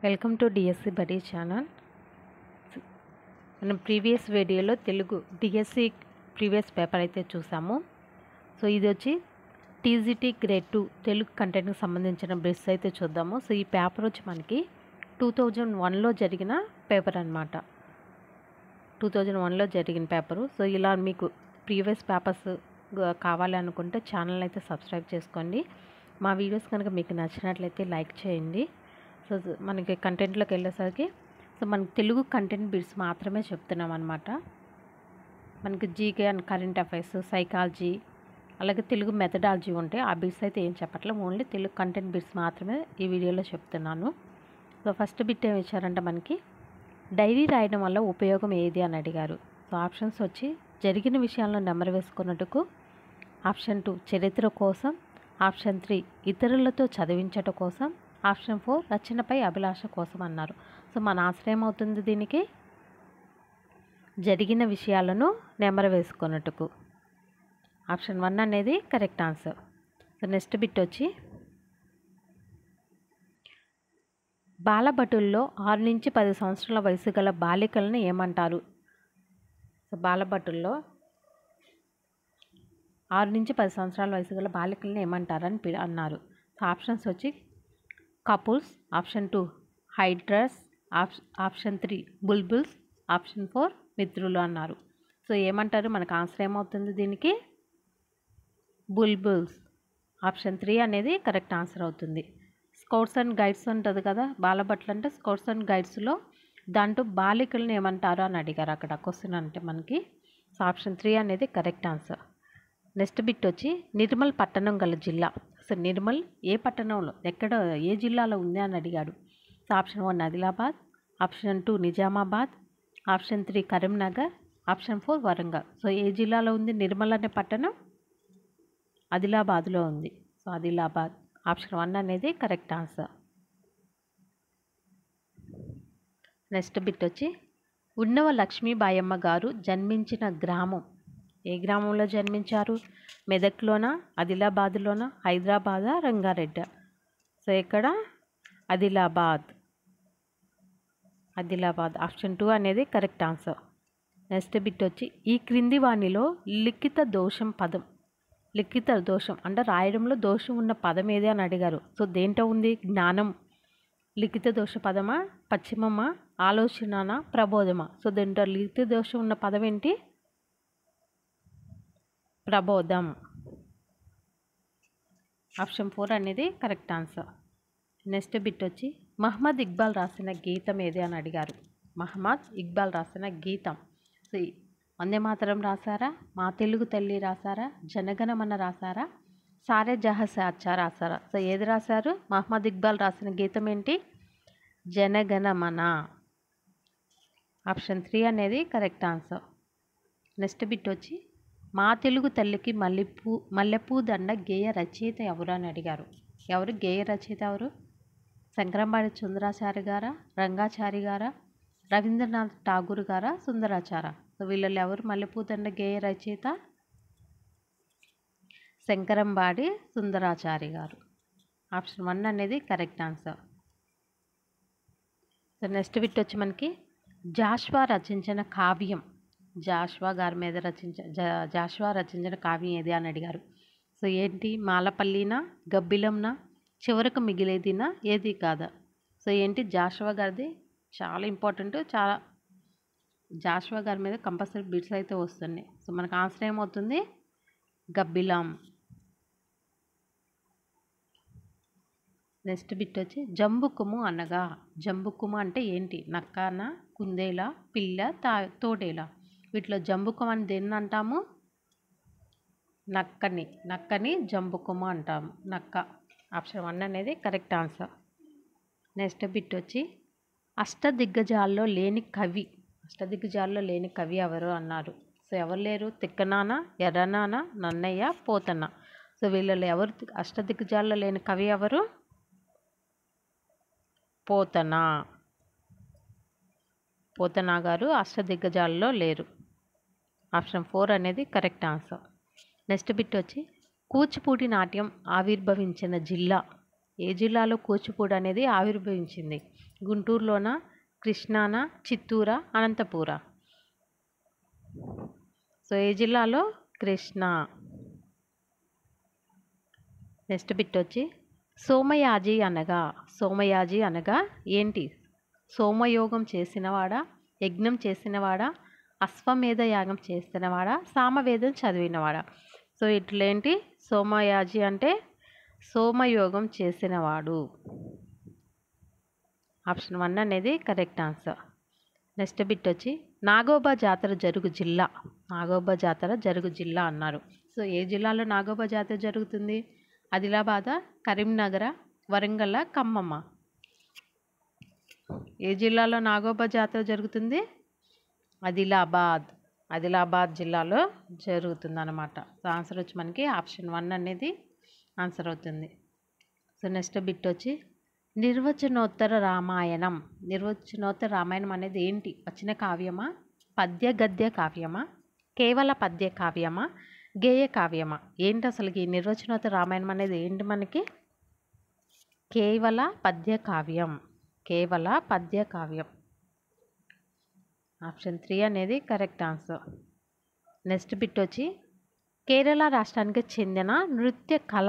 Welcome to DSC buddy channel. మనం previous వీడియోలో Telugu DSC previous paper అయితే చూసాము. సో ఇది వచ్చి టీజీటీ గ్రేడ్ 2 తెలుగు కంటెంట్కి సంబంధించిన బిట్స్ అయితే చూద్దాము. సో ఈ పేపర్ వచ్చి మనకి 2001లో జరిగిన పేపర్ అనమాట. 2001లో జరిగిన పేపరు. సో ఇలా మీకు ప్రీవియస్ పేపర్స్ కావాలి అనుకుంటే ఛానల్ అయితే సబ్స్క్రైబ్ చేసుకోండి. మా వీడియోస్ కనుక మీకు నచ్చినట్లయితే లైక్ చేయండి. సో మనకి కంటెంట్లోకి వెళ్ళేసరికి మనకి తెలుగు కంటెంట్ బిట్స్ మాత్రమే చెప్తున్నాం అనమాట. మనకి GK and current affairs, psychology, అలాగే తెలుగు మెథడాలజీ ఉంటాయి. ఆ బిట్స్ అయితే ఏం చెప్పట్లేదు, ఓన్లీ తెలుగు కంటెంట్ బిట్స్ మాత్రమే ఈ వీడియోలో చెప్తున్నాను. సో ఫస్ట్ బిట్ ఏమి ఇచ్చారంటే మనకి డైరీ రాయడం వల్ల ఉపయోగం ఏది అని అడిగారు. సో ఆప్షన్స్ వచ్చి జరిగిన విషయాలను నెమరు వేసుకున్నట్టుకు, ఆప్షన్ 2 చరిత్ర కోసం, ఆప్షన్ 3 ఇతరులతో చదివించడం కోసం, ఆప్షన్ 4 రచనపై అభిలాష కోసం అన్నారు. సో మన ఆన్సర్ ఏమవుతుంది దీనికి? జరిగిన విషయాలను నెమరు వేసుకున్నట్టుకు. ఆప్షన్ 1 అనేది correct answer. So next bit వచ్చి బాలబటుల్లో 6 నుంచి 10 సంవత్సరాల వయసు గల బాలికలను ఏమంటారు? సో బాలబటుల్లో 6 నుంచి 10 సంవత్సరాల వయసు గల బాలికలను ఏమంటారని అన్నారు. సో ఆప్షన్స్ వచ్చి కపుల్స్, ఆప్షన్ 2 హైడ్రస్, ఆప్షన్ 3 బుల్బుల్స్, ఆప్షన్ 4 మిత్రులు అన్నారు. సో ఏమంటారు? మనకు ఆన్సర్ ఏమవుతుంది దీనికి? బుల్బుల్స్. ఆప్షన్ 3 అనేది కరెక్ట్ ఆన్సర్ అవుతుంది. స్కౌట్స్ అండ్ గైడ్స్ ఉంటుంది కదా, బాలబట్లు అంటే స్కౌట్స్ అండ్ గైడ్స్లో దాంట్లో బాలికలను ఏమంటారు అని అడిగారు అక్కడ క్వశ్చన్ అంటే మనకి. సో ఆప్షన్ 3 అనేది కరెక్ట్ ఆన్సర్. నెక్స్ట్ బిట్ వచ్చి నిర్మల్ పట్టణం గల జిల్లా. సో నిర్మల్ ఏ పట్టణంలో, ఎక్కడ, ఏ జిల్లాలో ఉంది అని అడిగాడు. So option 1 Adilabad, option 2 Nizamabad, option 3 Karimnagar, option 4 Warangal. So ఏ జిల్లాలో ఉంది నిర్మల్ అనే పట్టణం? ఆదిలాబాద్లో ఉంది. సో ఆదిలాబాద్. ఆప్షన్ 1 అనేది కరెక్ట్ ఆన్సర్. నెక్స్ట్ బిట్ వచ్చి ఉన్నవ లక్ష్మీబాయమ్మ గారు జన్మించిన గ్రామం. ఏ గ్రామంలో జన్మించారు? మెదక్లోనా, ఆదిలాబాద్లోనా, హైదరాబాదా, రంగారెడ్డి? సో ఇక్కడ ఆదిలాబాద్. ఆదిలాబాద్. ఆప్షన్ 2 అనేది కరెక్ట్ ఆన్సర్. నెక్స్ట్ బిట్ వచ్చి ఈ క్రింది వాణిలో లిఖిత దోషం పదం. లిఖిత దోషం అంటే రాయడంలో దోషం ఉన్న పదం ఏది అని అడిగారు. సో దేంట్లో ఉంది? జ్ఞానం. లిఖిత దోష పదమా, పశ్చిమమా, ఆలోచననా, ప్రబోధమా? సో దీంట్లో లిఖిత దోషం ఉన్న పదం ఏంటి? ప్రబోధం. ఆప్షన్ 4 అనేది కరెక్ట్ ఆన్సర్. నెక్స్ట్ బిట్ వచ్చి మహమ్మద్ ఇక్బాల్ రాసిన గీతం ఏది అని అడిగారు. మహమ్మద్ ఇక్బాల్ రాసిన గీతం. సో వందే మాతరం రాశారా, మా తెలుగు తల్లి రాశారా, జనగణమన రాశారా, సారే జహసే అచ్చా రాశారా? సో ఏది రాశారు? మహమ్మద్ ఇక్బాల్ రాసిన గీతం ఏంటి? జనగణమన. ఆప్షన్ 3 అనేది కరెక్ట్ ఆన్సర్. నెక్స్ట్ బిట్ వచ్చి మా తెలుగు తల్లికి మల్లెపూ దండ గేయ రచయిత ఎవరు అని అడిగారు. ఎవరు గేయ రచయిత? ఎవరు? శంకరంబాడి సుందరాచారి గారా, రంగాచారి గారా, రవీంద్రనాథ్ ఠాగూర్ గారా, సుందరాచార? సో వీళ్ళలో ఎవరు మల్లెపూ దండ గేయ రచయిత? శంకరంబాడి సుందరాచారి గారు. ఆప్షన్ 1 అనేది correct answer. So next bit వచ్చి మనకి జాషువా రచించిన కావ్యం. జాషువా గారి మీద జాషువా రచించిన కావ్యం ఏది అని అడిగారు. సో ఏంటి? మాలపల్లినా, గబ్బిలంనా, చివరకు మిగిలేదినా, ఏది కాదా? సో ఏంటి? జాషువా గారిది చాలా ఇంపార్టెంట్. చాలా జాషువా గారి మీద కంపల్సరీ బిట్స్ అయితే వస్తున్నాయి. సో మనకు ఆన్సర్ ఏమవుతుంది? గబ్బిలం. నెక్స్ట్ బిట్ వచ్చి జంబుకుము అనగా. జంబుకుము అంటే ఏంటి? నక్కన, కుందేలా, పిల్ల, తోడేలా? వీటిలో జంబుకుము అని దేన్ని అంటాము? నక్కని. నక్కని జంబుకుము అంటాము. నక్క. ఆప్షన్ 1 అనేది కరెక్ట్ ఆన్సర్. నెక్స్ట్ బిట్ వచ్చి అష్టదిగ్గజాల్లో లేని కవి. అష్టదిగ్గజాల్లో లేని కవి ఎవరు అన్నారు. సో ఎవరు లేరు? తిక్కనాన, ఎర్రనాన, నన్నయ్య, పోతన్న. సో వీళ్ళలో ఎవరు అష్టదిగ్గజాల్లో లేని కవి ఎవరు? పోతన. పోతన గారు అష్టదిగ్గజాల్లో లేరు. ఆప్షన్ 4 అనేది కరెక్ట్ ఆన్సర్. నెక్స్ట్ బిట్ వచ్చి కూచిపూడి నాట్యం ఆవిర్భవించిన జిల్లా. ఏ జిల్లాలో కూచిపూడి అనేది ఆవిర్భవించింది? గుంటూరులోనా, కృష్ణానా, చిత్తూరా, అనంతపూరా? సో ఏ జిల్లాలో? కృష్ణా. నెక్స్ట్ బిట్ వచ్చి సోమయాజి అనగా ఏంటి? సోమయోగం చేసినవాడా, యజ్ఞం చేసినవాడా, అశ్వమేధ యాగం చేసినవాడా, సామవేదం చదివినవాడా? సో ఇట్లేంటి? సోమయాజి అంటే సోమయోగం చేసినవాడు. ఆప్షన్ 1 అనేది కరెక్ట్ ఆన్సర్. నెక్స్ట్ బిట్ వచ్చి నాగోబా జాతర జరుగు జిల్లా అన్నారు. సో ఏ జిల్లాలో నాగోబా జాతర జరుగుతుంది? ఆదిలాబాద్, కరీంనగర్, వరంగల్, ఖమ్మం? ఏ జిల్లాలో నాగోబా జాతర జరుగుతుంది? ఆదిలాబాద్ జిల్లాలో జరుగుతుంది అన్నమాట. సో ఆన్సర్ వచ్చి మనకి ఆప్షన్ 1 అనేది ఆన్సర్ అవుతుంది. సో నెక్స్ట్ బిట్ వచ్చి నిర్వచనోత్తర రామాయణం అనేది ఏంటి? వచన కావ్యమా, పద్య గద్య కావ్యమా, కేవల పద్య కావ్యమా, గేయ కావ్యమా? ఏంటి అసలు ఈ నిర్వచనోత్తర రామాయణం అనేది ఏంటి మనకి? కేవల పద్య కావ్యం. ఆప్షన్ 3 అనేది కరెక్ట్ ఆన్సర్. నెక్స్ట్ బిట్ వచ్చి కేరళ రాష్ట్రానికి చెందిన నృత్య కళ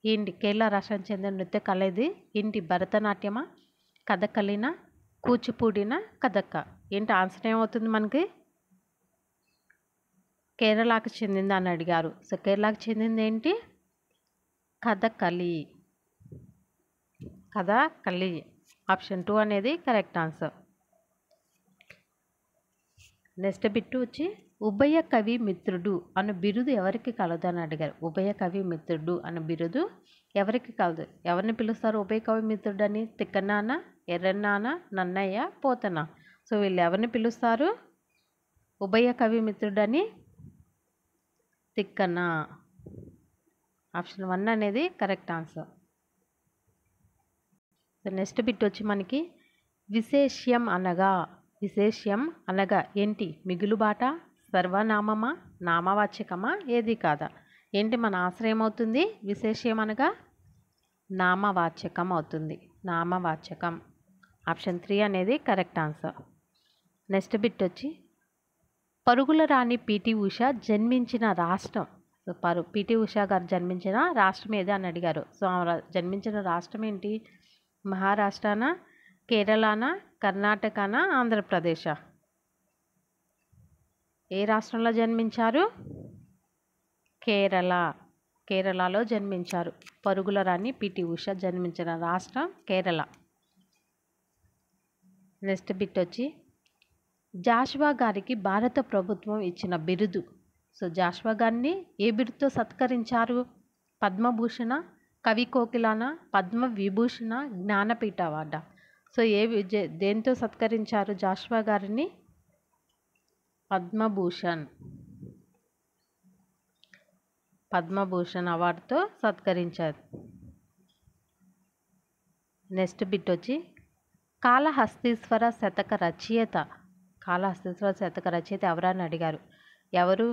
ఏంటి? కేరళ రాష్ట్రానికి చెందిన నృత్య కళ ఇది ఏంటి? భరతనాట్యమా, కథకళినా, కూచిపూడినా, కథక్క? ఏంటి ఆన్సర్ ఏమవుతుంది మనకి? కేరళకు చెందింది అని అడిగారు. సో కేరళకు చెందింది ఏంటి? కథకళి. ఆప్షన్ 2 అనేది కరెక్ట్ ఆన్సర్. నెక్స్ట్ బిట్ వచ్చి ఉభయ కవి మిత్రుడు అను బిరుదు ఎవరికి కలదు అని అడిగారు. ఉభయ కవి మిత్రుడు అను బిరుదు ఎవరికి కలదు? ఎవరిని పిలుస్తారు ఉభయ కవి మిత్రుడు అని? తిక్కనాన్న, ఎర్రన్నాన్న, నన్నయ్య, పోతన? సో వీళ్ళు ఎవరిని పిలుస్తారు ఉభయ కవి మిత్రుడు అని? తిక్కన. ఆప్షన్ 1 అనేది correct answer. So next bit వచ్చి మనకి విశేష్యం అనగా ఏంటి? మిగులుబాట, సర్వనామమా, నామవాచకమా, ఏది కాదా? ఏంటి మన ఆన్సర్ ఏమవుతుంది? విశేష్యం అనగా నామవాచకం అవుతుంది. ఆప్షన్ 3 అనేది కరెక్ట్ ఆన్సర్. నెక్స్ట్ బిట్ వచ్చి పరుగుల రాణి పిటి ఉష జన్మించిన రాష్ట్రం. సో పిటి ఉష గారు జన్మించిన రాష్ట్రం ఏది అని అడిగారు. సో జన్మించిన రాష్ట్రం ఏంటి? మహారాష్ట్రనా, కేరళనా, కర్ణాటకనా, ఆంధ్రప్రదేశా? ఏ రాష్ట్రంలో జన్మించారు? కేరళలో జన్మించారు. పరుగుల రాణి పిటి ఉష జన్మించిన రాష్ట్రం కేరళ. నెక్స్ట్ బిట్ వచ్చి జాషువా గారికి భారత ప్రభుత్వం ఇచ్చిన బిరుదు. సో జాషువా గారిని ఏ బిరుదుతో సత్కరించారు? పద్మభూషణ, కవి కోకిలాన, పద్మ విభూషణ, జ్ఞానపీఠ అవార్డా? సో దేంతో సత్కరించారు జాషువా గారిని? పద్మభూషణ్ అవార్డుతో సత్కరించారు. నెక్స్ట్ బిట్ వచ్చి కాళహస్తీశ్వర శతక రచయిత ఎవరని అడిగారు. ఎవరు?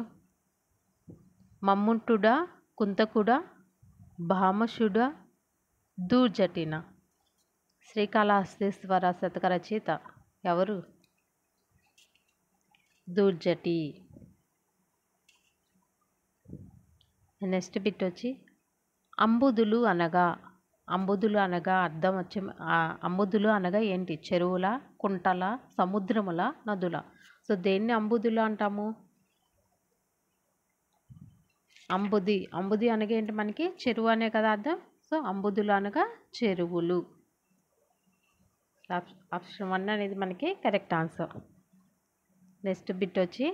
మమ్ముట్టుడా, కుంతకుడా, భామషుడా, దూర్జటినా? శ్రీకాళహస్తీశ్వర శతక రచయిత ఎవరు? దూర్జటి. నెక్స్ట్ బిట్ వచ్చి అంబుదులు అనగా అర్థం వచ్చి అంబుదులు అనగా ఏంటి? చెరువుల, కుంటల, సముద్రముల, నదుల? సో దేన్ని అంబుదులు అంటాము? అంబుది అనగా ఏంటి మనకి? చెరువు అనే కదా అర్థం. సో అంబుదులు అనగా చెరువులు. ఆప్షన్ 1 అనేది మనకి కరెక్ట్ ఆన్సర్. నెక్స్ట్ బిట్ వచ్చి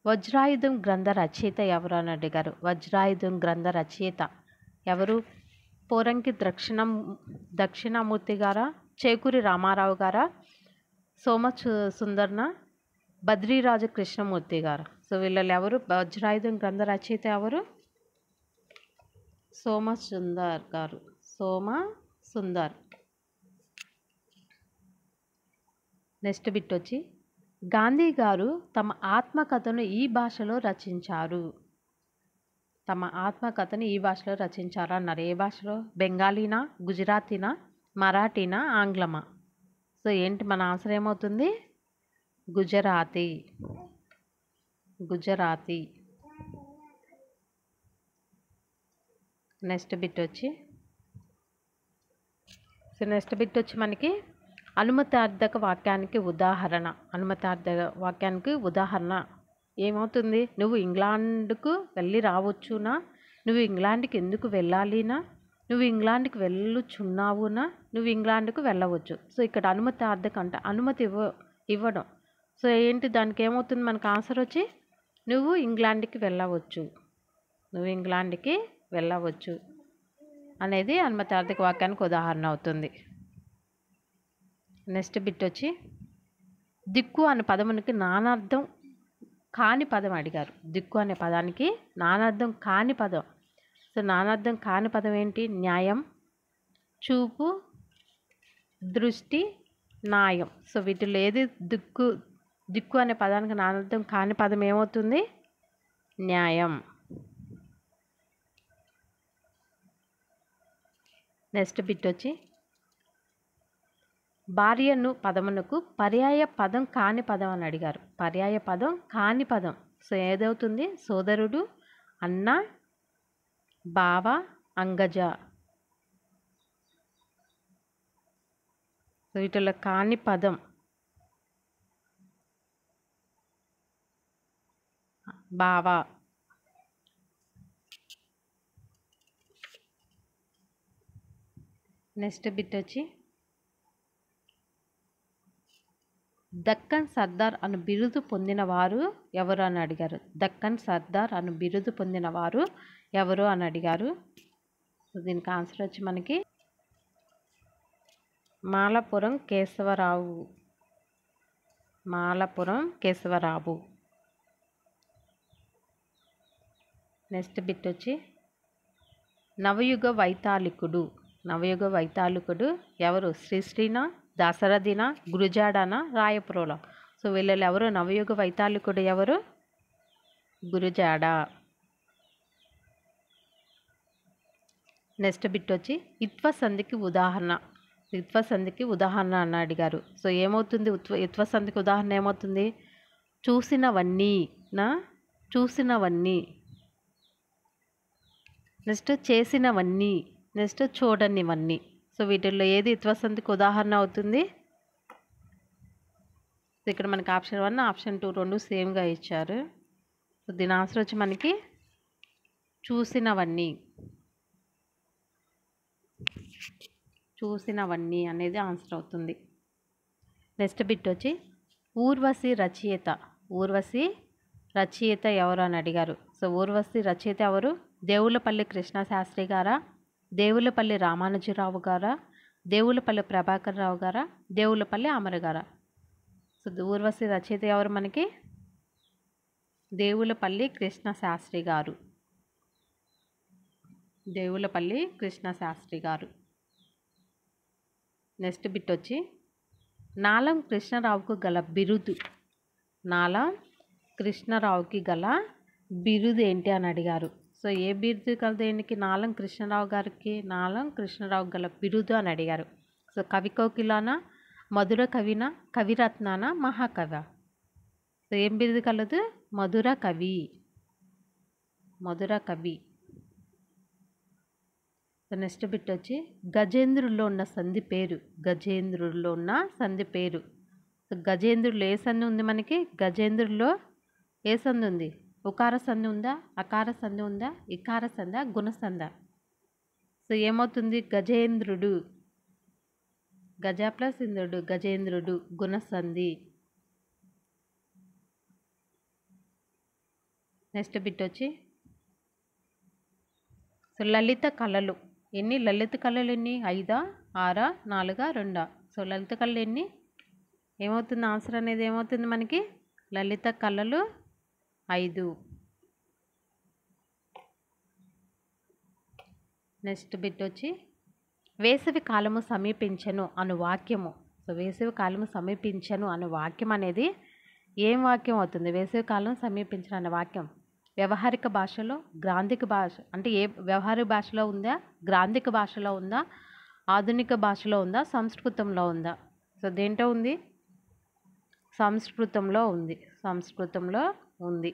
వజ్రాయుధం గ్రంథ రచయిత ఎవరు అని అడిగారు. వజ్రాయుధం గ్రంథ రచయిత ఎవరు? పోరంకి దక్షిణామూర్తి గారా, చేకూరి రామారావు గారా, సోమ సుందర్న, బద్రీరాజు కృష్ణమూర్తి గారు? సో వీళ్ళలో ఎవరు వజ్రాయుధం గ్రంథ రచయిత ఎవరు? సోమ సుందర్. నెక్స్ట్ బిట్ వచ్చి గాంధీ గారు తమ ఆత్మకథను ఈ భాషలో రచించారు. తమ ఆత్మకథని ఈ భాషలో రచించారన్నారు. ఏ భాషలో? బెంగాలీనా, గుజరాతీనా, మరాఠీనా, ఆంగ్లమా? సో ఏంటి మన ఆన్సర్ ఏమవుతుంది? గుజరాతీ. గుజరాతీ. నెక్స్ట్ బిట్ వచ్చి మనకి అనుమతార్థక వాక్యానికి ఉదాహరణ. అనుమతార్థక వాక్యానికి ఉదాహరణ ఏమవుతుంది? నువ్వు ఇంగ్లాండ్కు వెళ్ళి రావచ్చునా, నువ్వు ఇంగ్లాండ్కి ఎందుకు వెళ్ళాలినా, నువ్వు ఇంగ్లాండ్కి వెళ్ళుచున్నావునా, నువ్వు ఇంగ్లాండ్కు వెళ్ళవచ్చు. సో ఇక్కడ అనుమతార్థక అంటే అనుమతి ఇవ్వడం. సో ఏంటి దానికి ఏమవుతుంది? మనకు ఆన్సర్ వచ్చి నువ్వు ఇంగ్లాండ్కి వెళ్ళవచ్చు, నువ్వు ఇంగ్లాండ్కి వెళ్ళవచ్చు అనేది అనుమతార్థక వాక్యానికి ఉదాహరణ అవుతుంది. నెక్స్ట్ బిట్ వచ్చి దిక్కు అనే పదమునికి నానార్థం కాని పదం అడిగారు. దిక్కు అనే పదానికి నానార్థం కాని పదం. సో నానార్థం కాని పదం ఏంటి? న్యాయం, చూపు, దృష్టి, న్యాయం. సో వీటిలో ఏది దిక్కు అనే పదానికి నానార్థం కాని పదం ఏమవుతుంది? న్యాయం. నెక్స్ట్ బిట్ వచ్చి భార్యను పదమునకు పర్యాయ పదం కాని పదం అని అడిగారు. పర్యాయ పదం కాని పదం. సో ఏదవుతుంది? సోదరుడు, అన్న, బావ, అంగజ. సో వీటిలో కాని పదం బావ. నెక్స్ట్ బిట్ వచ్చి దక్కన్ సర్దార్ అను బిరుదు పొందిన వారు ఎవరు అని అడిగారు. దక్కన్ సర్దార్ అను బిరుదు పొందిన వారు ఎవరు అని అడిగారు. దీనికి ఆన్సర్ వచ్చి మనకి మాలపురం కేశవరావు. మాలపురం కేశవరావు. నెక్స్ట్ బిట్ వచ్చి నవయుగ వైతాళికుడు. నవయుగ వైతాళికుడు ఎవరు? శ్రీశ్రీనా, దాశరథినా, గురుజాడనా, రాయప్రోల. సో వీళ్ళలో ఎవరు నవయుగ వైతాళికుడు? ఎవరు? గురుజాడ. నెక్స్ట్ బిట్ వచ్చి ఇత్వ సంధికి ఉదాహరణ. ఇత్వ సంధికి ఉదాహరణ అని అడిగారు. సో ఏమవుతుంది? ఇత్వ సంధికి ఉదాహరణ ఏమవుతుంది? చూసినవన్నీ నా, చూసినవన్నీ. నెక్స్ట్ చేసినవన్నీ, నెక్స్ట్ చూడనివన్నీ. సో వీటిల్లో ఏది ఇత్వ సంధికి ఉదాహరణ అవుతుంది? ఇక్కడ మనకి ఆప్షన్ 1, ఆప్షన్ 2 రెండు సేమ్గా ఇచ్చారు. సో దీని ఆన్సర్ వచ్చి మనకి చూసినవన్నీ. చూసినవన్నీ అనేది ఆన్సర్ అవుతుంది. నెక్స్ట్ బిట్ వచ్చి ఊర్వశి రచయిత. ఊర్వశి రచయిత ఎవరు అని అడిగారు. సో ఊర్వశి రచయిత ఎవరు? దేవులపల్లి కృష్ణశాస్త్రి గారా, దేవులపల్లి రామానుజరావు గారా, దేవులపల్లి ప్రభాకర్ రావు గారా, దేవులపల్లి అమర గారా? సో ఊర్వశి రచయిత ఎవరు మనకి? దేవులపల్లి కృష్ణశాస్త్రి గారు. దేవులపల్లి కృష్ణశాస్త్రి గారు. నెక్స్ట్ బిట్ వచ్చి నాలం కృష్ణరావుకు గల బిరుదు. నాలం కృష్ణరావుకి గల బిరుదు ఏంటి అని అడిగారు. సో ఏ బిరుదు కలదు ఏంటికి? నాలం కృష్ణరావు గారికి నాలం కృష్ణరావు గల బిరుదు అని అడిగారు. సో కవి కోకిలానా, మధుర కవినా, కవిరత్నానా, మహాకవి? సో ఏం బిరుదు కలదు? మధుర కవి. మధుర కవి. సో నెక్స్ట్ బిట్ వచ్చి గజేంద్రుల్లో ఉన్న సంధి పేరు. గజేంద్రుల్లో ఉన్న సంధి పేరు. సో గజేంద్రుల్లో ఏ సంధి ఉంది మనకి? గజేంద్రుల్లో ఏ సంధి ఉంది? ఉకార సంధి ఉందా, అకార సంధి ఉందా, ఇకార సంధ, గుణసంధ? సో ఏమవుతుంది? గజేంద్రుడు. గజ ప్లస్ ఇంద్రుడు, గజేంద్రుడు, గుణసంధి. నెక్స్ట్ బిట్ వచ్చి సో లలిత కళలు ఎన్ని? లలిత కళలు ఎన్ని? 5, 6, 4, 2? సో లలిత కళలు ఎన్ని? ఏమవుతుంది? ఆన్సర్ అనేది ఏమవుతుంది మనకి? లలిత కళలు 5. నెక్స్ట్ బిట్ వచ్చి వేసవి కాలము సమీపించను అను వాక్యము. సో వేసవి కాలము సమీపించను అనే వాక్యం అనేది ఏం వాక్యం అవుతుంది? వేసవి కాలం సమీపించను అనే వాక్యం వ్యవహారిక భాషలో, గ్రాంధిక భాష అంటే ఏ వ్యవహారిక భాషలో ఉందా, గ్రాంధిక భాషలో ఉందా, ఆధునిక భాషలో ఉందా, సంస్కృతంలో ఉందా? సో దేంట్లో ఉంది? సంస్కృతంలో ఉంది. సంస్కృతంలో ఉంది.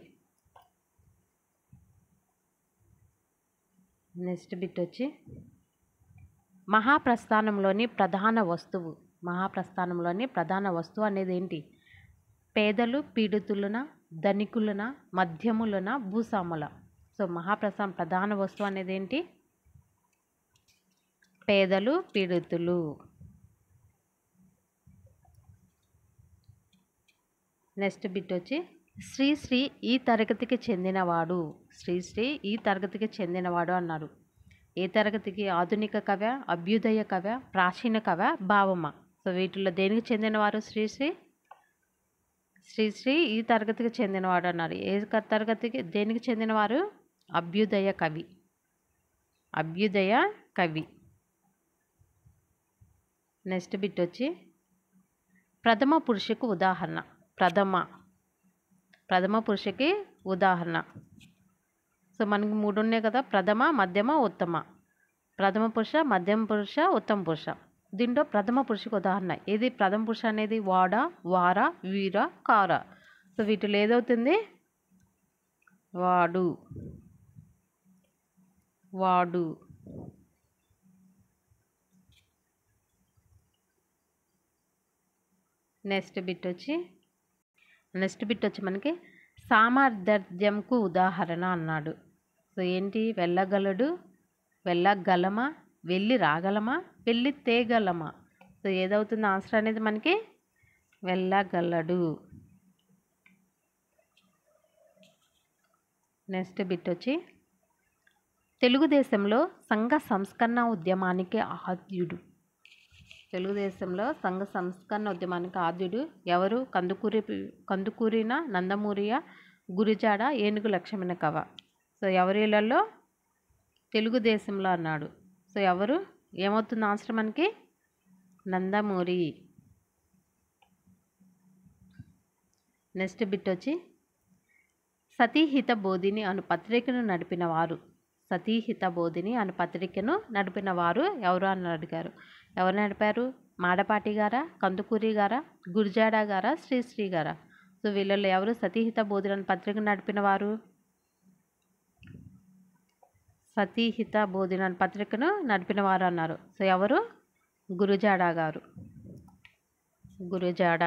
నెక్స్ట్ బిట్ వచ్చి మహాప్రస్థానంలోని ప్రధాన వస్తువు. మహాప్రస్థానంలోని ప్రధాన వస్తువు అనేది ఏంటి? పేదలు పీడితులన, ధనికులన, మధ్యములన, భూస్వాముల. సో మహాప్రస్థానం ప్రధాన వస్తువు అనేది ఏంటి? పేదలు పీడితులు. నెక్స్ట్ బిట్ వచ్చి శ్రీశ్రీ ఈ తరగతికి చెందినవాడు. శ్రీశ్రీ ఈ తరగతికి చెందినవాడు అన్నారు. ఏ తరగతికి? ఆధునిక కవ్య, అభ్యుదయ కవ్య, ప్రాచీన కవ్య, భావమ. సో వీటిలో దేనికి చెందినవారు శ్రీశ్రీ? శ్రీశ్రీ ఈ తరగతికి చెందినవాడు అన్నారు. ఏ తరగతికి, దేనికి చెందినవారు? అభ్యుదయ కవి. అభ్యుదయ కవి. నెక్స్ట్ బిట్ వచ్చి ప్రథమ పురుషకు ఉదాహరణ. ప్రథమ పురుషకి ఉదాహరణ. సో మనకి 3 ఉన్నాయి కదా, ప్రథమ, మధ్యమ, ఉత్తమ. ప్రథమ పురుష, మధ్యమ పురుష, ఉత్తమ పురుష. దీంట్లో ప్రథమ పురుషకు ఉదాహరణ ఏది? ప్రథమ పురుష అనేది వాడ, వార, వీర, కార. సో వీటిలో ఏదవుతుంది? వాడు. వాడు. నెక్స్ట్ బిట్ వచ్చి మనకి సామర్థ్యంకు ఉదాహరణ అన్నాడు. సో ఏంటి? వెళ్ళగలడు, వెళ్ళగలమా, వెళ్ళి రాగలమా, వెళ్ళి తేగలమా. సో ఏదవుతుంది ఆన్సర్ అనేది మనకి? వెళ్ళగలడు. నెక్స్ట్ బిట్ వచ్చి తెలుగుదేశంలో సంఘ సంస్కరణ ఉద్యమానికి ఆద్యుడు. తెలుగుదేశంలో సంఘ సంస్కరణ ఉద్యమానికి ఆద్యుడు ఎవరు? కందుకూరిన, నందమూరియ, గురిజాడ, ఏనుగు లక్ష్మణ కవ. సో ఎవరిలలో? తెలుగుదేశంలో అన్నాడు. సో ఎవరు? ఏమవుతుంది ఆన్సర్ మనకి? నందమూరి. నెక్స్ట్ బిట్ వచ్చి సతీహిత బోధిని అను పత్రికను నడిపిన వారు. సతీహిత బోధిని అను పత్రికను నడిపిన వారు ఎవరు అని అడిగారు. ఎవరు నడిపారు? మాడపాటి గారా, కందుకూరి గారా, గురిజాడ గారా, శ్రీశ్రీ గారా? సో వీళ్ళలో ఎవరు సతీహిత బోధిని అను పత్రికను నడిపిన వారు? సతీహిత బోధిని అను పత్రికను నడిపిన వారు అన్నారు. సో ఎవరు? గురిజాడ గారు. గురిజాడ.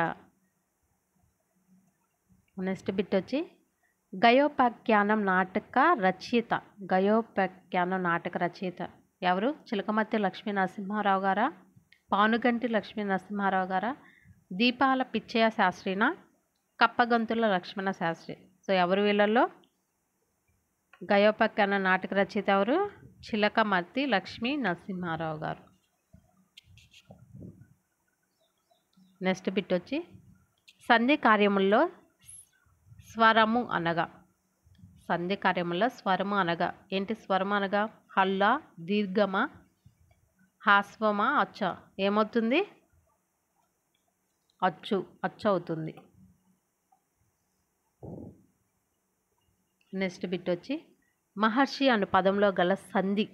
నెక్స్ట్ బిట్ వచ్చి గయోపాఖ్యానం నాటక రచయిత. గయోపాఖ్యానం నాటక రచయిత ఎవరు? చిలకమర్తి లక్ష్మీ నరసింహారావు గారా, పానుగంటి లక్ష్మీ నరసింహారావు గారా, దీపాల పిచ్చయ్య శాస్త్రినా, కప్పగంతుల లక్ష్మణ శాస్త్రి. సో ఎవరు వీళ్ళల్లో? గయోపాఖ్యాన నాటక రచయిత ఎవరు? చిలకమర్తి లక్ష్మీ నరసింహారావు గారు. నెక్స్ట్ బిట్ వచ్చి సంధి కార్యముల్లో స్వరము అనగా. సంధి కార్యముల్లో స్వరము అనగా ఏంటి? స్వరము అనగా హల్ల, దీర్ఘమ, హాస్వమా, అచ్చ. ఏమవుతుంది? అచ్చు. అచ్చు అవుతుంది. నెక్స్ట్ బిట్ వచ్చి మహర్షి అను పదంలో గల సంధి.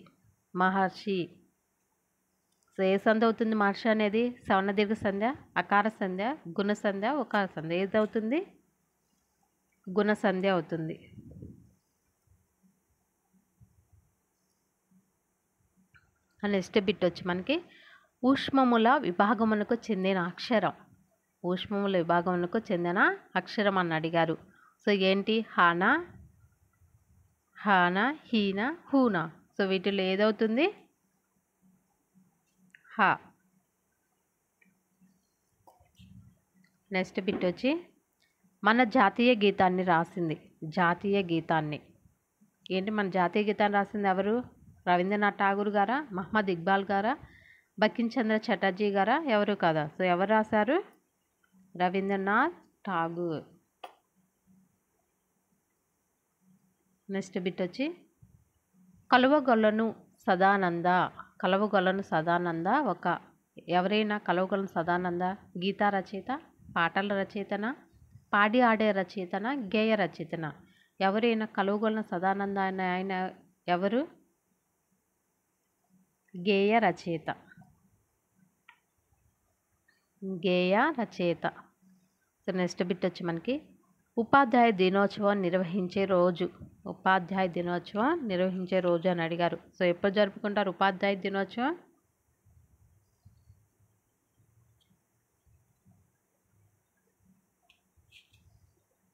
మహర్షి. సో ఏ సంధి అవుతుంది మహర్షి అనేది? సవర్ణ దీర్ఘ సంధ్య, అకార సంధ్య, గుణ సంధ్య, ఉకార సంధ్య. ఏది అవుతుంది? గుణ సంధ్య అవుతుంది. నెక్స్ట్ బిట్ వచ్చి మనకి ఊష్మముల విభాగమునకు చెందిన అక్షరం. ఊష్మముల విభాగమునకు చెందిన అక్షరం అని అడిగారు. సో ఏంటి? హానా, హానా, హీన, హూనా. సో వీటిలో ఏదవుతుంది? హా. నెక్స్ట్ బిట్ వచ్చి మన జాతీయ గీతాన్ని రాసింది. జాతీయ గీతాన్ని ఏంటి? మన జాతీయ గీతాన్ని రాసింది ఎవరు? రవీంద్రనాథ్ ఠాగూర్ గారా, మహమ్మద్ ఇక్బాల్ గారా, బంకించంద్ర చటర్జీ గారా? ఎవరు కదా? సో ఎవరు రాశారు? రవీంద్రనాథ్ ఠాగూర్. నెక్స్ట్ బిట్ వచ్చి కలువగొల్లను సదానంద. కలువగొల్లను సదానంద ఎవరైనా కలువగొల్లను సదానంద గీతా రచయిత, పాటల రచయితన, పాడి ఆడే రచయితన, గేయ రచయితన? ఎవరైనా కలువగొలిన సదానంద ఆయన ఎవరు? గేయ రచయిత. గేయ రచయిత. సో నెక్స్ట్ బిట్ వచ్చి మనకి ఉపాధ్యాయ దినోత్సవం నిర్వహించే రోజు. ఉపాధ్యాయ దినోత్సవం నిర్వహించే రోజు అని అడిగారు. సో ఎప్పుడు జరుపుకుంటారు ఉపాధ్యాయ దినోత్సవం?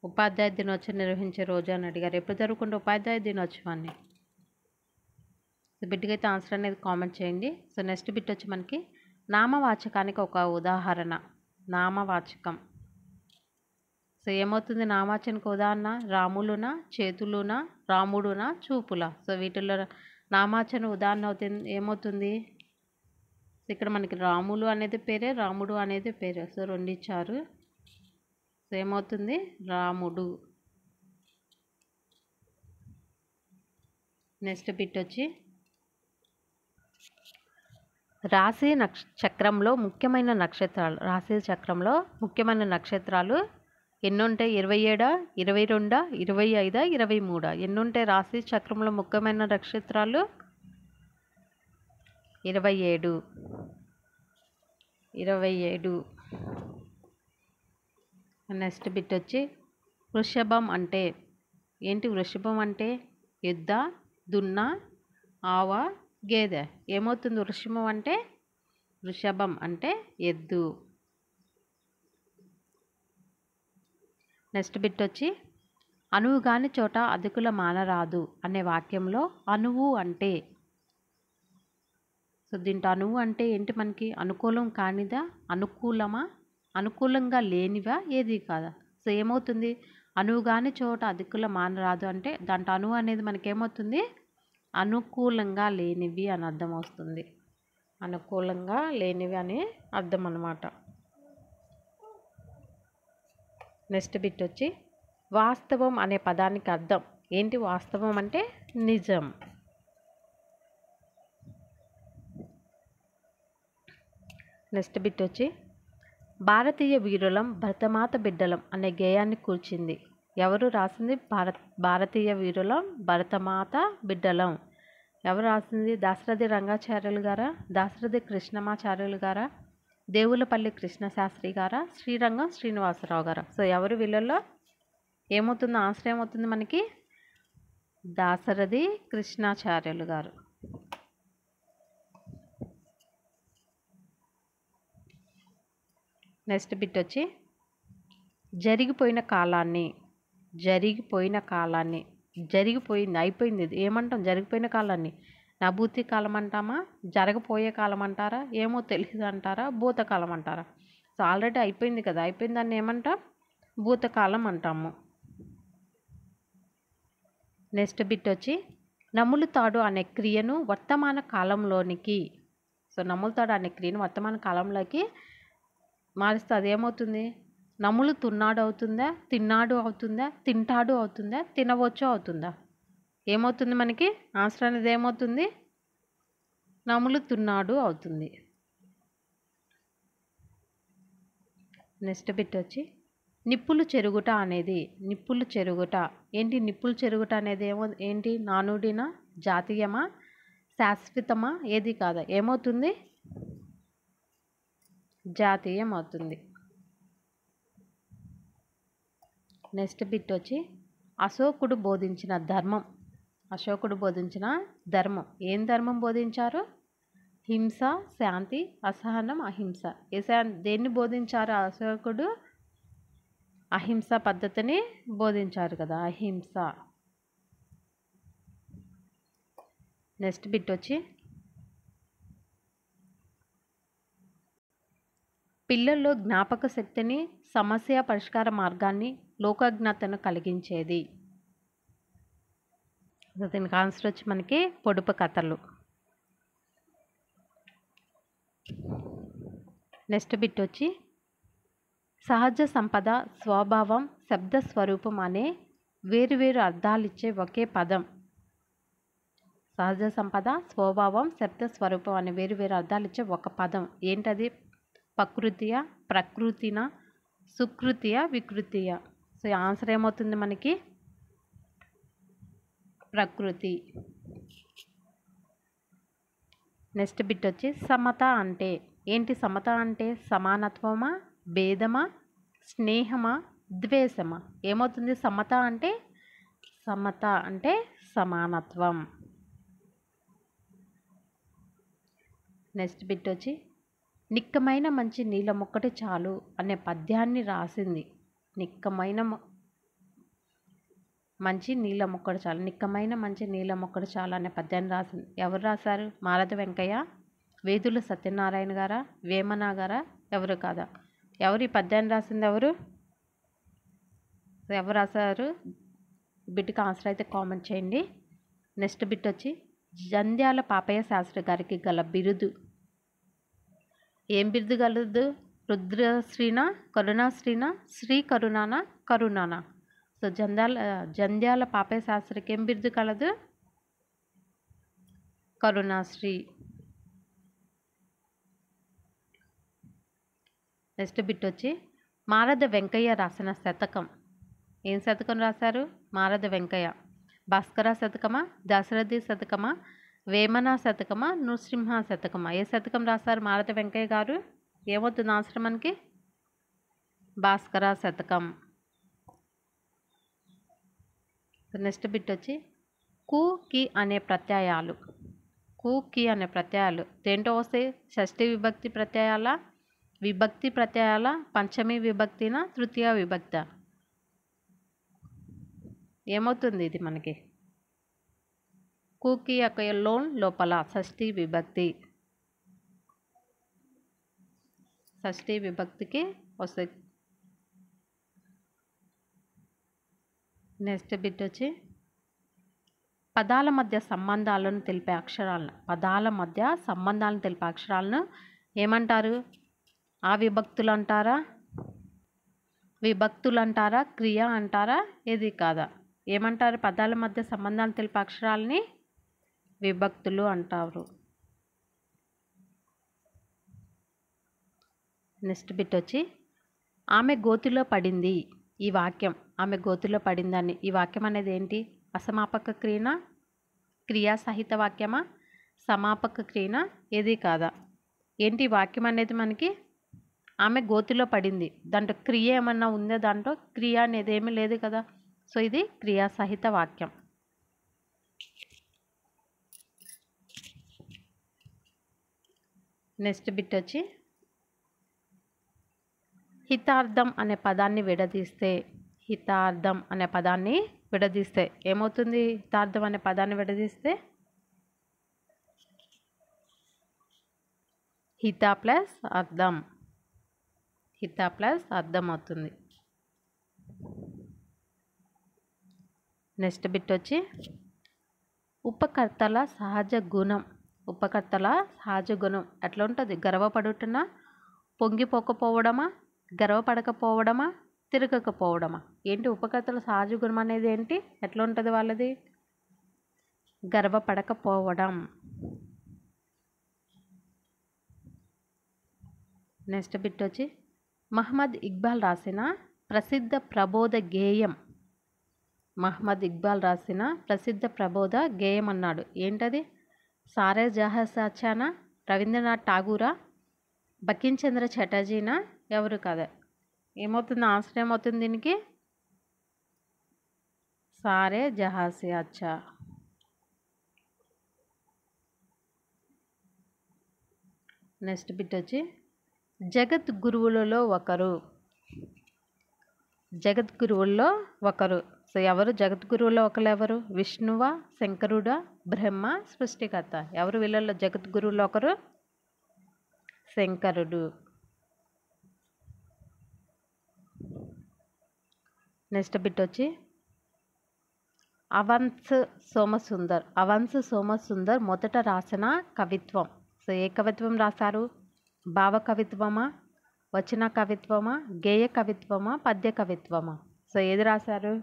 ఉపాధ్యాయ దినోత్సవం నిర్వహించే రోజు అని అడిగారు. ఎప్పుడు జరుపుకుంటే ఉపాధ్యాయ దినోత్సవాన్ని? సో బిట్కి అయితే ఆన్సర్ అనేది కామెంట్ చేయండి. సో నెక్స్ట్ బిట్ వచ్చి మనకి నామవాచకానికి ఒక ఉదాహరణ. నామవాచకం. సో ఏమవుతుంది నామవాచకానికి ఉదాహరణ? రాములున, చేతులున, రాముడున, చూపుల. సో వీటిల్లో నామవాచన ఉదాహరణ అవుతుంది ఏమవుతుంది? ఇక్కడ మనకి రాములు అనేది పేరే, రాముడు అనేది పేరే. సో రెండు ఇచ్చారు. సో ఏమవుతుంది? రాముడు. నెక్స్ట్ బిట్ వచ్చి రాశి చక్రంలో ముఖ్యమైన నక్షత్రాలు. రాశి చక్రంలో ముఖ్యమైన నక్షత్రాలు ఎన్ని ఉంటాయి? 27, 22, 25, 23. ఎన్ని ఉంటాయి రాశి చక్రంలో ముఖ్యమైన నక్షత్రాలు? 27. 27. నెక్స్ట్ బిట్ వచ్చి వృషభం అంటే ఏంటి? వృషభం అంటే ఎద్ద, దున్న, ఆవ, గేదె. ఏమవుతుంది వృషభం అంటే? వృషభం అంటే ఎద్దు. నెక్స్ట్ బిట్ వచ్చి అణువు కాని చోట అధికుల మానరాదు అనే వాక్యంలో అణువు అంటే, సో దీంట్లో అణువు అంటే ఏంటి మనకి? అనుకూలం కానిదా, అనుకూలమా, అనుకూలంగా లేనివా, ఏది కాదా? సో ఏమవుతుంది? అణువు కాని చోట అధికుల మానరాదు అంటే దాంట్లో అణువు అనేది మనకి ఏమవుతుంది? అనుకూలంగా లేనివి అని అర్థం వస్తుంది. అనుకూలంగా లేనివి అని అర్థం అన్నమాట. నెక్స్ట్ బిట్ వచ్చి వాస్తవం అనే పదానికి అర్థం ఏంటి? వాస్తవం అంటే నిజం. నెక్స్ట్ బిట్ వచ్చి భారతీయ వీరులం భరతమాత బిడ్డలం అనే గేయాన్ని కూర్చింది. ఎవరు రాసింది? భారతీయ వీరులం భరతమాత బిడ్డలం. ఎవరు రాసింది? దాశరథి రంగాచార్యులు గారా, దాశరథి కృష్ణమాచార్యులు గారా, దేవులపల్లి కృష్ణశాస్త్రి గారా, శ్రీరంగం శ్రీనివాసరావు గారా? సో ఎవరు వీళ్ళల్లో? ఏమవుతుంది ఆన్సర్? ఏమవుతుంది మనకి? దాశరథి కృష్ణాచార్యులు గారు. నెక్స్ట్ బిట్ వచ్చి జరిగిపోయిన కాలాన్ని. జరిగిపోయింది, అయిపోయింది. ఇది ఏమంటాం? జరిగిపోయిన కాలాన్ని నభూతి కాలం అంటామా, జరగపోయే కాలం అంటారా, ఏమో తెలియదు అంటారా, భూతకాలం అంటారా? సో ఆల్రెడీ అయిపోయింది కదా, అయిపోయిన దాన్ని ఏమంటాం? భూతకాలం అంటాము. నెక్స్ట్ బిట్ వచ్చి నములుతాడు అనే క్రియను వర్తమాన కాలంలోనికి. సో నములుతాడు అనే క్రియను వర్తమాన కాలంలోకి మారిస్తే అదేమవుతుంది? నములుతున్నాడు అవుతుందా, తిన్నాడు అవుతుందా, తింటాడు అవుతుందా, తినవచ్చు అవుతుందా? ఏమవుతుంది మనకి? ఆన్సర్ అనేది ఏమవుతుంది? నములుతున్నాడు అవుతుంది. నెక్స్ట్ బిట్ వచ్చి నిప్పులు చెరుగుట అనేది. నిప్పులు చెరుగుట ఏంటి? నిప్పులు చెరుగుట అనేది ఏంటి? నానుడినా, జాతీయమా, శాశ్వతమా, ఏది కాదా? ఏమవుతుంది? జాతీయం అవుతుంది. నెక్స్ట్ బిట్ వచ్చి అశోకుడు బోధించిన ధర్మం. అశోకుడు బోధించిన ధర్మం. ఏం ధర్మం బోధించారు? హింస, శాంతి, అసహనం, అహింస. దేన్ని బోధించారు అశోకుడు? అహింస పద్ధతిని బోధించారు కదా, అహింస. నెక్స్ట్ బిట్ వచ్చి పిల్లల్లో జ్ఞాపక శక్తిని, సమస్య పరిష్కార మార్గాన్ని, లోకజ్ఞతను కలిగించేది. దీనికి ఆన్సర్ వచ్చి మనకి పొడుపు కథలు. నెక్స్ట్ బిట్ వచ్చి సహజ సంపద, స్వభావం, శబ్ద స్వరూపం అనే వేరువేరు అర్థాలిచ్చే ఒకే పదం. సహజ సంపద, స్వభావం, శబ్ద స్వరూపం అనే వేరువేరు అర్థాలిచ్చే ఒక పదం ఏంటది? ప్రకృతియ, ప్రకృతిన, సుకృతియ, వికృతియ. సో ఆన్సర్ ఏమవుతుంది మనకి? ప్రకృతి. నెక్స్ట్ బిట్ వచ్చి సమత అంటే ఏంటి? సమత అంటే సమానత్వమా, భేదమా, స్నేహమా, ద్వేషమా? ఏమవుతుంది? సమత అంటే సమానత్వం. నెక్స్ట్ బిట్ వచ్చి నిక్కమైన మంచి నీలమొక్కటి చాలు అనే పద్యాన్ని రాసింది. నిక్కమైన మంచి నీలమొక్కటి చాలు, నిక్కమైన మంచి నీలమొక్కటి చాలు అనే పద్యాన్ని రాసింది. ఎవరు రాశారు? మాలతి వెంకయ్య, వేదుల సత్యనారాయణ గారా, వేమన గారా, ఎవరు కాదా? ఎవరు ఈ పద్యాన్ని రాసింది? ఎవరు రాశారు? బిట్కి ఆన్సర్ అయితే కామెంట్ చేయండి. నెక్స్ట్ బిట్ వచ్చి జంధ్యాల పాపయ్య శాస్త్రి గారికి గల బిరుదు. ఏం బిరుదు గలదు? రుద్రశ్రీనా, కరుణాశ్రీనా, శ్రీ కరుణానా, కరుణానా? సో జంధ్యాల పాపయ్య శాస్త్రికి ఏం బిరుదు కలదు? కరుణాశ్రీ. నెక్స్ట్ బిట్ వచ్చి మారద వెంకయ్య రాసిన శతకం. ఏం శతకం రాశారు? మారద వెంకయ్య. భాస్కర శతకమా, దశరథి శతకమా, వేమన శతకమా, నృసింహ శతకమా? ఏ శతకం రాశారు మారద వెంకయ్య గారు? ఏమవుతుంది ఆన్సర్ మనకి? భాస్కర శతకం. నెక్స్ట్ బిట్ వచ్చి కు కి అనే ప్రత్యయాలు. కు కి అనే ప్రత్యయాలు దేంటో వస్తాయి? షష్ఠి విభక్తి ప్రత్యయాల, విభక్తి ప్రత్యయాల, పంచమి విభక్తిన, తృతీయ విభక్త? ఏమవుతుంది ఇది మనకి? కుకి యొక్క లోపల షష్ఠి విభక్తి. షష్ఠి విభక్తికి వస్తాయి. నెక్స్ట్ బిట్ వచ్చి పదాల మధ్య సంబంధాలను తెలిపే అక్షరాలను ఏమంటారు? ఆ విభక్తులు అంటారా, విభక్తులు అంటారా, క్రియ అంటారా, ఏది కాదా? ఏమంటారు? పదాల మధ్య సంబంధాలు తెలిపే అక్షరాలని విభక్తులు అంటారు. నెక్స్ట్ బిట్ వచ్చి ఆమె గోతిలో పడింది. ఈ వాక్యం ఆమె గోతిలో పడిందని, ఈ వాక్యం అనేది ఏంటి? అసమాపక క్రియనా, క్రియా సహిత వాక్యమా, సమాపక క్రియనా, ఏది కాదా? ఏంటి వాక్యం అనేది మనకి? ఆమె గోతిలో పడింది. దాంట్లో క్రియ ఏమన్నా ఉందా? దాంట్లో క్రియ అనేది ఏమీ లేదు కదా. సో ఇది క్రియా సహిత వాక్యం. నెక్స్ట్ బిట్ వచ్చి హితార్థం అనే పదాన్ని విడదీస్తే ఏమవుతుంది? హితార్థం అనే పదాన్ని విడదీస్తే హిత ప్లస్ అర్థం అవుతుంది. నెక్స్ట్ బిట్ వచ్చి ఉపకర్తల సహజ గుణం ఎట్లా ఉంటుంది? గర్వపడుతున్నా, పొంగిపోకపోవడమా, గర్వపడకపోవడమా, తిరగకపోవడమా? ఏంటి ఉపకర్తల సహజ గుణం అనేది ఏంటి? ఎట్లా ఉంటుంది వాళ్ళది? గర్వపడకపోవడం. నెక్స్ట్ బిట్ వచ్చి మహమ్మద్ ఇక్బాల్ రాసిన ప్రసిద్ధ ప్రబోధ గేయం అన్నాడు. ఏంటది? సారే జహాసాచానా, రవీంద్రనాథ్ ఠాగూరా, బకించంద్ర చటర్జీనా, ఎవరు కదా? ఏమవుతుంది ఆన్సర్? ఏమవుతుంది దీనికి? సారే జహాసే అచ్చా. నెక్స్ట్ బిట్ వచ్చి జగద్గురువులలో ఒకరు. సో ఎవరు జగద్గురువులో ఎవరు? విష్ణువా, శంకరుడా, బ్రహ్మ, సృష్టికర్త? ఎవరు వీళ్ళల్లో జగద్గురువులో ఒకరు? శంకరుడు. నెక్స్ట్ బిట్ వచ్చి అవంశ్ సోమసుందర్ మొదట రాసిన కవిత్వం. సో ఏ కవిత్వం రాశారు? భావ కవిత్వమా, వచన కవిత్వమా, గేయ కవిత్వమా, పద్య కవిత్వమా? సో ఏది రాశారు?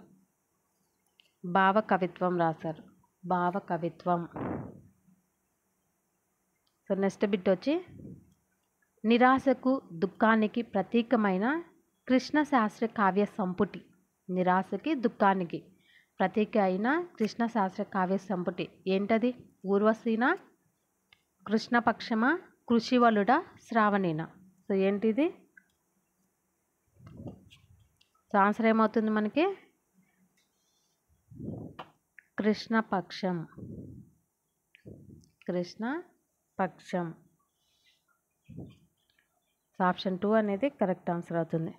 భావ కవిత్వం రాశారు. సో నెక్స్ట్ బిట్ వచ్చి నిరాశకు దుఃఖానికి ప్రతీకమైన కృష్ణశాస్త్రి కావ్య సంపుటి. నిరాశకి దుఃఖానికి ప్రతీక అయిన కృష్ణ శాస్త్ర కావ్య సంపుటి ఏంటది? ఊర్వశీన, కృష్ణపక్షమా, కృషివలుడ, శ్రావణిన. సో ఏంటిది? సో ఆన్సర్ ఏమవుతుంది మనకి? కృష్ణపక్షం. కృష్ణపక్షం. సో ఆప్షన్ 2 అనేది కరెక్ట్ ఆన్సర్ అవుతుంది.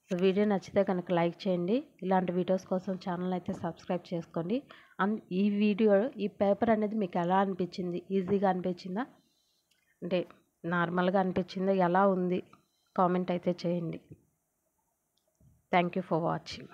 సో వీడియో నచ్చితే కనుక లైక్ చేయండి. ఇలాంటి వీడియోస్ కోసం ఛానల్ అయితే సబ్స్క్రైబ్ చేసుకోండి. ఈ పేపర్ అనేది మీకు ఎలా అనిపించింది? ఈజీగా అనిపించిందా, అంటే నార్మల్గా అనిపించిందా, ఎలా ఉంది? కామెంట్ అయితే చేయండి. Thank you for watching.